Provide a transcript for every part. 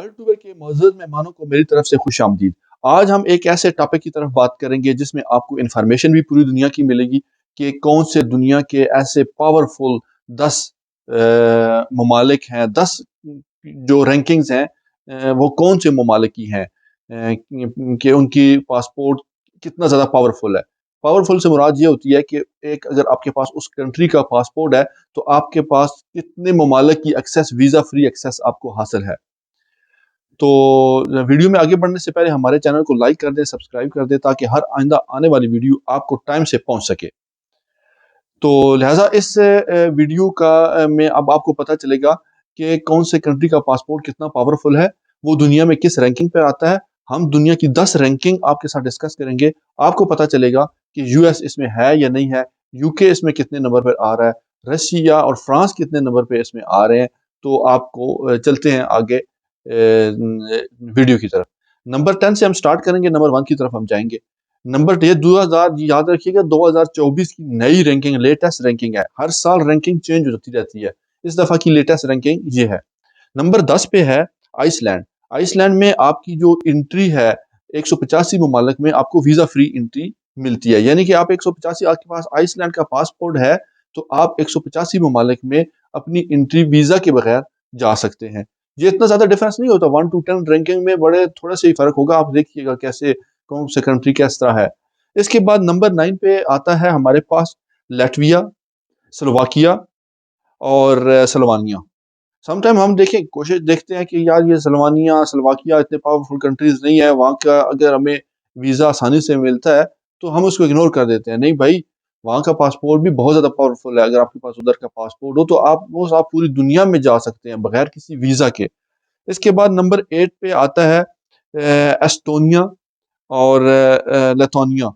World tour के मौजूद मेहमानों को मेरी तरफ से खुश आमदीद। आज हम एक ऐसे टॉपिक की तरफ बात करेंगे जिसमें आपको इन्फॉर्मेशन भी पूरी दुनिया की मिलेगी कि कौन से दुनिया के ऐसे पावरफुल 10 ममालिक हैं, 10 जो रैंकिंग्स हैं, वो कौन से ममालिक की हैं, कि उनकी पासपोर्ट कितना ज़्यादा पावरफुल है। पावरफुल से मुराद ये होती है कि एक अगर आपके पास उस कंट्री का पासपोर्ट है तो आपके पास कितने ममालिक की एक्सेस, वीज़ा फ्री एक्सेस आपको हासिल है। तो वीडियो में आगे बढ़ने से पहले हमारे चैनल को लाइक कर दें, सब्सक्राइब कर दें ताकि हर आइंदा आने वाली वीडियो आपको टाइम से पहुंच सके। तो लिहाजा इस वीडियो का में अब आपको पता चलेगा कि कौन से कंट्री का पासपोर्ट कितना पावरफुल है, वो दुनिया में किस रैंकिंग पर आता है। हम दुनिया की 10 रैंकिंग आपके साथ डिस्कस करेंगे। आपको पता चलेगा कि यूएस इसमें है या नहीं है, यूके इसमें कितने नंबर पर आ रहा है, रशिया और फ्रांस कितने नंबर पे इसमें आ रहे हैं। तो आपको चलते हैं आगे वीडियो की तरफ। नंबर 10 से हम स्टार्ट करेंगे, नंबर 1 की तरफ हम जाएंगे। नंबर ये 2000, याद रखिएगा 2024 की नई रैंकिंग, लेटेस्ट रैंकिंग है। हर साल रैंकिंग चेंज होती रहती है, इस दफा की लेटेस्ट रैंकिंग ये है। नंबर 10 पे है आइसलैंड। आइसलैंड में आपकी जो एंट्री है, 185 ममालिक में आपको वीजा फ्री एंट्री मिलती है। यानी कि आप 185, आपके पास आइसलैंड का पासपोर्ट है तो आप 185 ममालिक में अपनी एंट्री वीजा के बगैर जा सकते हैं। ये इतना ज्यादा डिफरेंस नहीं होता, 1 to 10 रैंकिंग में बड़े थोड़ा सा ही फर्क होगा। आप देखिएगा कैसे कौन से कंट्री किस तरह है। इसके बाद नंबर 9 पे आता है हमारे पास लैटविया, स्लोवाकिया और स्लोवानिया। समटाइम हम देखें, कोशिश देखते हैं कि यार ये स्लोवानिया, स्लोवाकिया इतने पावरफुल कंट्रीज नहीं है, वहाँ का अगर हमें वीजा आसानी से मिलता है तो हम उसको इग्नोर कर देते हैं। नहीं भाई, वहाँ का पासपोर्ट भी बहुत ज्यादा पावरफुल है। अगर आपके पास उधर का पासपोर्ट हो तो आप पूरी दुनिया में जा सकते हैं बगैर किसी वीजा के। इसके बाद नंबर 8 पे आता है एस्टोनिया और लेथोनिया।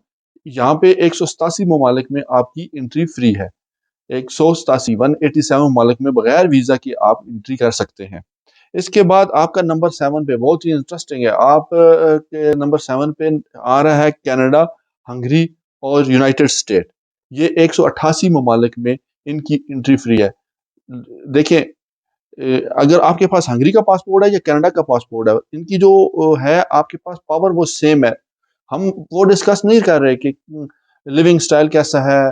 यहाँ पे 187 ममालिक में आपकी एंट्री फ्री है। 187, 187 ममालिक में बगैर वीजा के आप एंट्री कर सकते हैं। इसके बाद आपका नंबर 7 पे बहुत ही इंटरेस्टिंग है। आप के नंबर 7 पे आ रहा है कनाडा, हंगरी और यूनाइटेड स्टेट। ये 188 ममालिक में इनकी एंट्री फ्री है। देखें, अगर आपके पास हंगरी का पासपोर्ट है या कनाडा का पासपोर्ट है, इनकी जो है आपके पास पावर वो सेम है। हम वो डिस्कस नहीं कर रहे कि लिविंग स्टाइल कैसा है,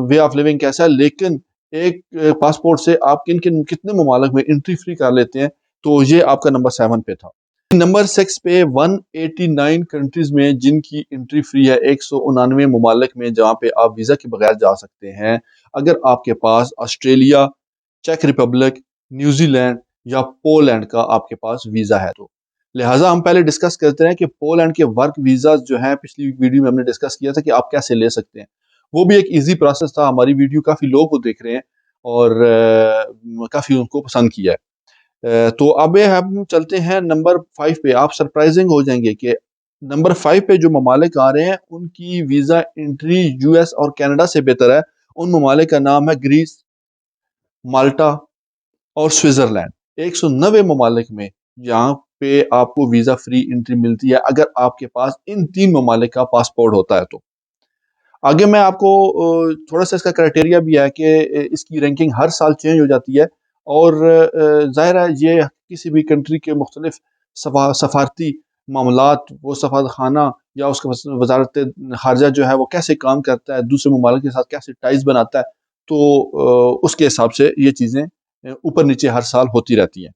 वे ऑफ लिविंग कैसा है, लेकिन एक पासपोर्ट से आप किन किन कितने ममालिक में एंट्री फ्री कर लेते हैं। तो ये आपका नंबर 7 पे था। नंबर 6 पे 189 कंट्रीज में जिनकी एंट्री फ्री है, 199 ममालिक में जहाँ पे आप वीजा के बगैर जा सकते हैं। अगर आपके पास ऑस्ट्रेलिया, चेक रिपब्लिक, न्यूजीलैंड या पोलैंड का आपके पास वीजा है तो। लिहाजा हम पहले डिस्कस करते हैं कि पोलैंड के वर्क वीजा जो है, पिछली वीडियो में हमने डिस्कस किया था कि आप कैसे ले सकते हैं। वो भी एक इजी प्रोसेस था। हमारी वीडियो काफी लोग वो देख रहे हैं और काफी उनको पसंद किया है। तो अब ये हम चलते हैं नंबर 5 पे। आप सरप्राइजिंग हो जाएंगे कि नंबर 5 पे जो ममालिक आ रहे हैं उनकी वीजा एंट्री यूएस और कनाडा से बेहतर है। उन ममालिक का नाम है ग्रीस, माल्टा और स्विट्जरलैंड। 190 ममालिक में यहाँ पे आपको वीजा फ्री एंट्री मिलती है अगर आपके पास इन 3 ममालिक का पासपोर्ट होता है तो। आगे मैं आपको थोड़ा सा इसका क्राइटेरिया भी है कि इसकी रैंकिंग हर साल चेंज हो जाती है और ज़ाहिर है ये किसी भी कंट्री के मुख्तलिफ सफारती मामलात, वो सफारत खाना या उसका वजारत खारजा जो है वो कैसे काम करता है, दूसरे ममालिक के साथ कैसे टाइज बनाता है, तो उसके हिसाब से ये चीज़ें ऊपर नीचे हर साल होती रहती हैं।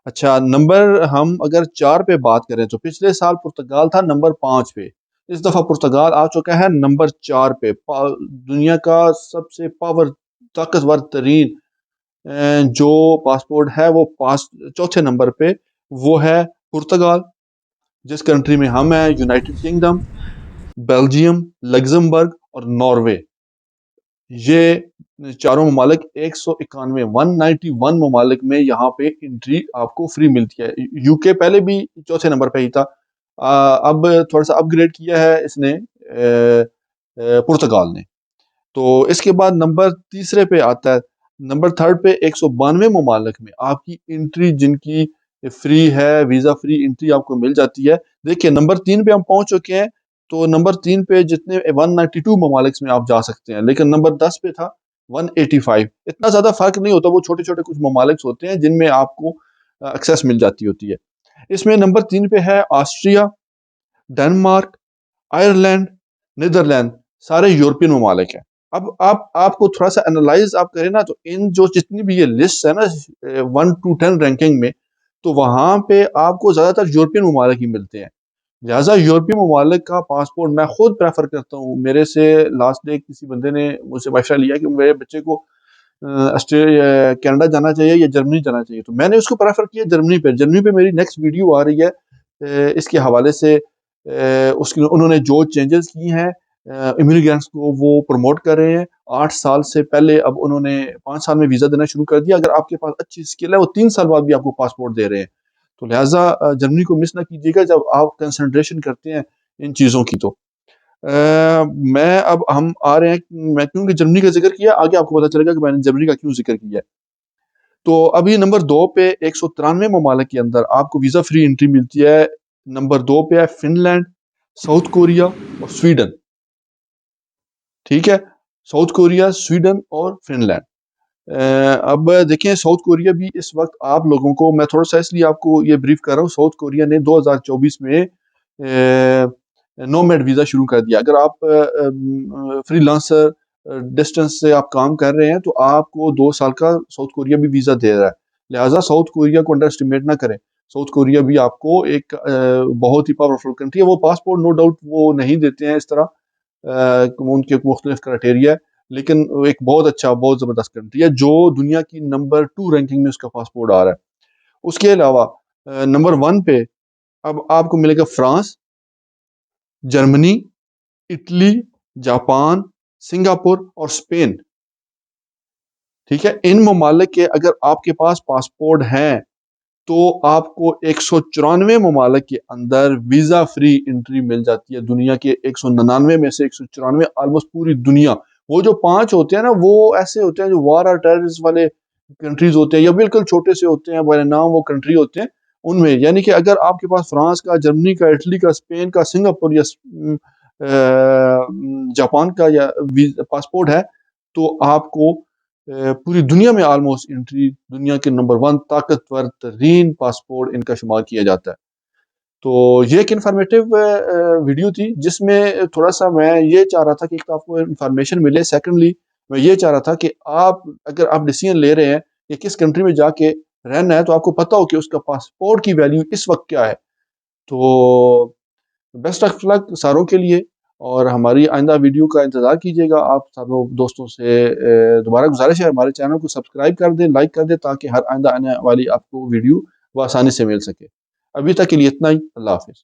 अच्छा, नंबर हम अगर 4 पे बात करें तो पिछले साल पुर्तगाल था नंबर 5 पे। इस दफ़ा पुर्तगाल आ चुका है नंबर 4 पे। दुनिया का सबसे ताकतवर तरीन जो पासपोर्ट है वो चौथे नंबर पे वो है पुर्तगाल। जिस कंट्री में हम हैं, यूनाइटेड किंगडम, बेल्जियम, लग्जमबर्ग और नॉर्वे। ये चारों ममालिक 191, 191 ममालिक में यहाँ पे एंट्री आपको फ्री मिलती है। यूके पहले भी चौथे नंबर पे ही था, अब थोड़ा सा अपग्रेड किया है इसने, पुर्तगाल ने। तो इसके बाद नंबर तीसरे पे आता है, नंबर थर्ड पे 192 ममालिक में आपकी एंट्री जिनकी फ्री है, वीजा फ्री एंट्री आपको मिल जाती है। देखिए नंबर 3 पे हम पहुंच चुके हैं। तो नंबर 3 पे जितने 192 ममालिक में आप जा सकते हैं, लेकिन नंबर 10 पे था 185। इतना ज्यादा फर्क नहीं होता, वो छोटे छोटे कुछ ममालिक होते हैं जिनमें आपको एक्सेस मिल जाती होती है। इसमें नंबर 3 पे है ऑस्ट्रिया, डेनमार्क, आयरलैंड, नीदरलैंड, सारे यूरोपियन ममालिक हैं। अब आप आपको थोड़ा सा एनालाइज आप करें ना, तो इन जो जितनी भी ये लिस्ट है ना 1 to 10 रैंकिंग में, तो वहां पे आपको ज्यादातर यूरोपियन ममालिक ही मिलते हैं। लिहाजा यूरोपीय ममालिक का पासपोर्ट मैं खुद प्रेफर करता हूँ। मेरे से लास्ट डे किसी बंदे ने मुझसे मशवरा लिया कि मेरे बच्चे को ऑस्ट्रेलिया कनाडा जाना चाहिए या जर्मनी जाना चाहिए, तो मैंने उसको प्रेफर किया जर्मनी पे। जर्मनी पे मेरी नेक्स्ट वीडियो आ रही है इसके हवाले से। उसकी उन्होंने जो चेंजेस किए हैं इमिग्रेंट्स को वो प्रमोट कर रहे हैं। 8 साल से पहले अब उन्होंने 5 साल में वीज़ा देना शुरू कर दिया। अगर आपके पास अच्छी स्किल है वो 3 साल बाद भी आपको पासपोर्ट दे रहे हैं। तो लिहाजा जर्मनी को मिस ना कीजिएगा जब आप कंसंट्रेशन करते हैं इन चीज़ों की। तो मैं अब हम आ रहे हैं, मैं क्योंकि जर्मनी का जिक्र किया, आगे आपको पता चलेगा कि मैंने जर्मनी का क्यों जिक्र किया है। तो अभी नंबर 2 पे 193 ममालिक के अंदर आपको वीज़ा फ्री एंट्री मिलती है। नंबर 2 पे है फिनलैंड, साउथ कोरिया और स्वीडन। ठीक है, साउथ कोरिया, स्वीडन और फिनलैंड। अब देखें साउथ कोरिया भी इस वक्त आप लोगों को, मैं थोड़ा सा इसलिए आपको ये ब्रीफ कर रहा हूँ, साउथ कोरिया ने 2024 में नोमैड वीज़ा शुरू कर दिया। अगर आप फ्रीलांसर डिस्टेंस से आप काम कर रहे हैं तो आपको 2 साल का साउथ कोरिया भी वीज़ा दे रहा है। लिहाजा साउथ कोरिया को अंडर एस्टिमेट ना करें। साउथ कोरिया भी आपको एक बहुत ही पावरफुल कंट्री है। वो पासपोर्ट नो डाउट वो नहीं देते हैं इस तरह, उनके मुख्तलिफ क्राइटेरिया है, लेकिन वो एक बहुत अच्छा, बहुत ज़बरदस्त कंट्री है जो दुनिया की नंबर 2 रैंकिंग में उसका पासपोर्ट आ रहा है। उसके अलावा नंबर 1 पे अब आपको मिलेगा France, Germany, Italy, Japan, Singapore और स्पेन। ठीक है, इन ममालिक के अगर आपके पास पासपोर्ट हैं तो आपको 194 ममालिक के अंदर वीज़ा फ्री एंट्री मिल जाती है। दुनिया के 199 में से 194, ऑलमोस्ट पूरी दुनिया। वो जो 5 होते हैं ना, वो ऐसे होते हैं जो वार और टेररिस्ट वाले कंट्रीज होते हैं, या बिल्कुल छोटे से होते हैं, बड़े नाम वो कंट्री होते हैं उनमें। यानी कि अगर आपके पास फ्रांस का, जर्मनी का, इटली का, स्पेन का, सिंगापुर या जापान का या पासपोर्ट है, तो आपको पूरी दुनिया में ऑलमोस्ट एंट्री, दुनिया के नंबर 1 ताकतवर तरीन पासपोर्ट इनका शुमार किया जाता है। तो ये एक इन्फॉर्मेटिव वीडियो थी जिसमें थोड़ा सा मैं ये चाह रहा था कि एक तो आपको इन्फॉर्मेशन मिले, सेकेंडली मैं ये चाह रहा था कि आप अगर आप डिसीजन ले रहे हैं कि किस कंट्री में जाके रहना है, तो आपको पता हो कि उसका पासपोर्ट की वैल्यू इस वक्त क्या है। तो बेस्ट ऑफ लक सारों के लिए, और हमारी आइंदा वीडियो का इंतज़ार कीजिएगा। आप सारों दोस्तों से दोबारा गुजारिश है हमारे चैनल को सब्सक्राइब कर दें, लाइक कर दें, ताकि हर आइंदा आने वाली आपको वीडियो वो आसानी से मिल सके। अभी तक के लिए इतना ही। अल्लाह हाफिज़।